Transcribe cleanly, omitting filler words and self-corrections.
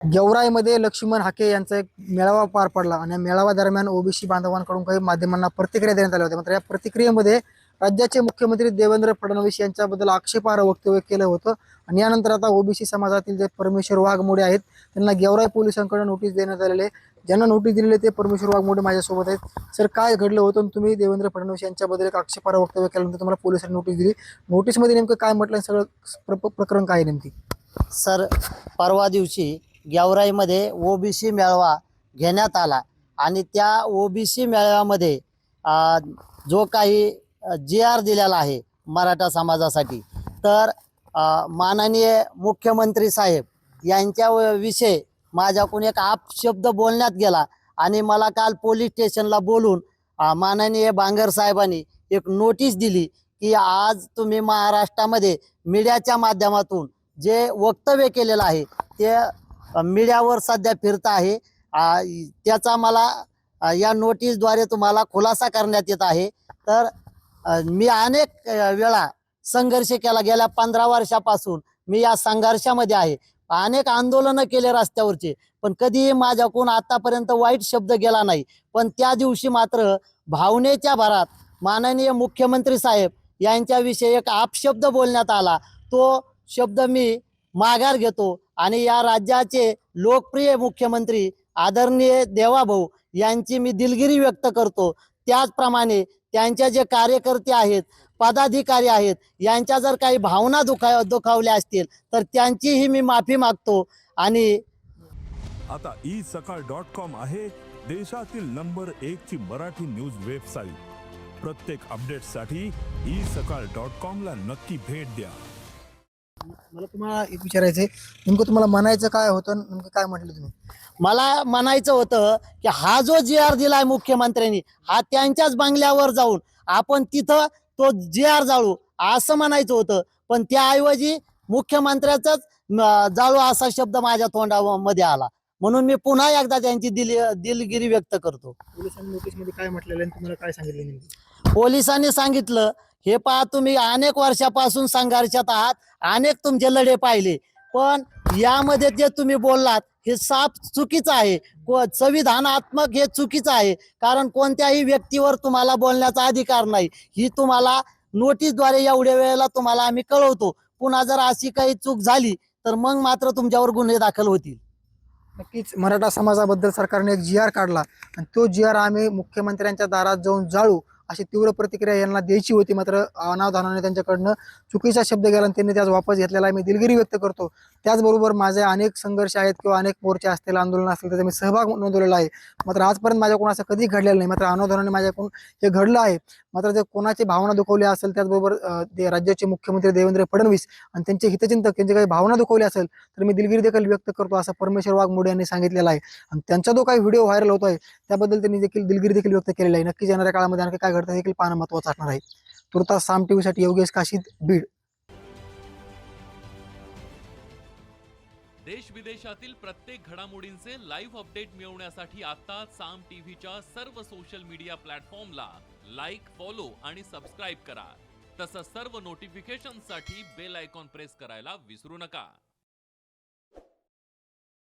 गेवराईमध्ये लक्ष्मण हाके यांचा एक मेळावा पार पडला आणि या मेळावा दरम्यान ओबीसी बांधवांकडून काही माध्यमांना प्रतिक्रिया देण्यात आल्या होत्या. मात्र या प्रतिक्रियेमध्ये राज्याचे मुख्यमंत्री देवेंद्र फडणवीस यांच्याबद्दल आक्षेपार्ह वक्तव्य केलं होतं आणि यानंतर आता ओबीसी समाजातील जे परमेश्वर वाघमोडे आहेत त्यांना गेवराई पोलिसांकडे नोटीस देण्यात आलेले. ज्यांना नोटीस दिलेले ते परमेश्वर वाघमोडे माझ्यासोबत आहेत. सर, काय घडलं होतं? तुम्ही देवेंद्र फडणवीस यांच्याबद्दल एक आक्षेपार्ह वक्तव्य केल्यानंतर तुम्हाला पोलिसांनी नोटीस दिली. नोटीसमध्ये नेमकं काय म्हटलं, सगळं प्रकरण काय आहे नेमकी? सर, परवा दिवशी गेवराईमध्ये ओबीसी मेळावा घेण्यात आला आणि त्या ओबीसी मेळाव्यामध्ये जो काही GR दिलेला आहे मराठा समाजासाठी, तर माननीय मुख्यमंत्री साहेब यांच्या विषयी माझ्याकडून एक अपशब्द बोलण्यात गेला आणि मला काल पोलीस स्टेशनला बोलून माननीय बांगर साहेबांनी एक नोटीस दिली की आज तुम्ही महाराष्ट्रामध्ये मीडियाच्या माध्यमातून जे वक्तव्य केलेलं आहे ते मीडियावर सध्या फिरत आहे. त्याचा मला या नोटीसद्वारे तुम्हाला खुलासा करण्यात येत आहे. तर मी अनेक वेळा संघर्ष केला. गेल्या 15 वर्षापासून मी या संघर्षामध्ये आहे. अनेक आंदोलनं केले रस्त्यावरचे, पण कधीही माझ्याकडून आतापर्यंत वाईट शब्द गेला नाही. पण त्या दिवशी मात्र भावनेच्या भरात माननीय मुख्यमंत्री साहेब यांच्याविषयी एक अपशब्द बोलण्यात आला. तो शब्द मी माघार घेतो आणि या राज्याचे लोकप्रिय मुख्यमंत्री आदरणीय देवाभाऊ यांची मी दिलगिरी व्यक्त करतो. त्याचप्रमाणे त्यांच्या जे कार्यकर्ते आहेत, पदाधिकारी आहेत, यांच्या जर काही भावना दुखावल्या असतील तर त्यांचीही मी माफी मागतो. आणि आता isakal.com आहे देशातील नंबर 1 ची मराठी न्यूज वेबसाईट. प्रत्येक अपडेटसाठी isakal.com ला नक्की भेट द्या. मला तुम्हाला एक विचारायचंय, नेमकं तुम्हाला म्हणायचं काय होतं, नेमकं काय म्हटलं तुम्ही? मला म्हणायचं होतं की हा जो GR दिलाय मुख्यमंत्र्यांनी, हा त्यांच्याच बंगल्यावर जाऊन आपण तिथं तो GR जाळू असं म्हणायचं होतं. पण त्याऐवजी मुख्यमंत्र्याचाच जाळू असा शब्द माझ्या तोंडामध्ये आला. म्हणून मी पुन्हा एकदा त्यांची दिलगिरी व्यक्त करतो. पोलिसांनी नोटीसमध्ये काय म्हटलेलं आणि तुम्हाला काय सांगितलं नेमकं? पोलिसांनी सांगितलं, हे पहा तुम्ही अनेक वर्षापासून संघर्षात आहात, अनेक तुमचे लढे पाहिले, पण यामध्ये जे तुम्ही बोललात हे साफ चुकीचं आहे. संविधानात्मक हे चुकीचं आहे. कारण कोणत्याही व्यक्तीवर तुम्हाला बोलण्याचा अधिकार नाही. ही तुम्हाला नोटीसद्वारे एवढ्या वेळेला तुम्हाला आम्ही कळवतो. पुन्हा जर अशी काही चूक झाली तर मग मात्र तुमच्यावर गुन्हे दाखल होतील. नक्कीच मराठा समाजाबद्दल सरकारने एक GR काढला आणि तो GR आम्ही मुख्यमंत्र्यांच्या दारात जाऊन जाळू अशी तीव्र प्रतिक्रिया यांना द्यायची होती. मात्र अनावधानाने त्यांच्याकडनं चुकीचा शब्द गेला आणि त्यांनी त्याच वापस घेतलेला आहे. मी दिलगिरी व्यक्त करतो. त्याचबरोबर माझे अनेक संघर्ष आहेत किंवा अनेक मोर्चे असतील, आंदोलन असतील, त्याचा मी सहभाग नोंदवलेला आहे. मात्र आजपर्यंत माझ्याकडून असं कधी घडलेलं नाही. मात्र अनावधानाने माझ्याकडून हे घडलं आहे. मात्र जर कोणाची भावना दुखवली असेल, त्याचबरोबर राज्याचे मुख्यमंत्री देवेंद्र फडणवीस आणि त्यांचे हितचिंतक त्यांची काही भावना दुखवली असेल तर मी दिलगिरी देखील व्यक्त करतो, असं परमेश्वर वाघमोडे यांनी सांगितलेलं आहे. आणि त्यांचा जो काही व्हिडिओ व्हायरल होतोय त्याबद्दल त्यांनी देखील दिलगिरी देखील व्यक्त केलेली आहे. नक्कीच येणाऱ्या काळामध्ये आणखी काय घडतं देखील पाहणं महत्त्वाचं असणार आहे. तुर्तास साम TV साठी योगेश काशीद, बीड. देश विदेशातील प्रत्येक घडामोडींचे लाईव्ह अपडेट मिळवण्यासाठी आता साम टीव्हीच्या सर्व सोशल मीडिया प्लॅटफॉर्मला लाईक, फॉलो आणि सबस्क्राईब करा. तसंच सर्व नोटिफिकेशनसाठी बेल आयकॉन प्रेस करायला विसरू नका.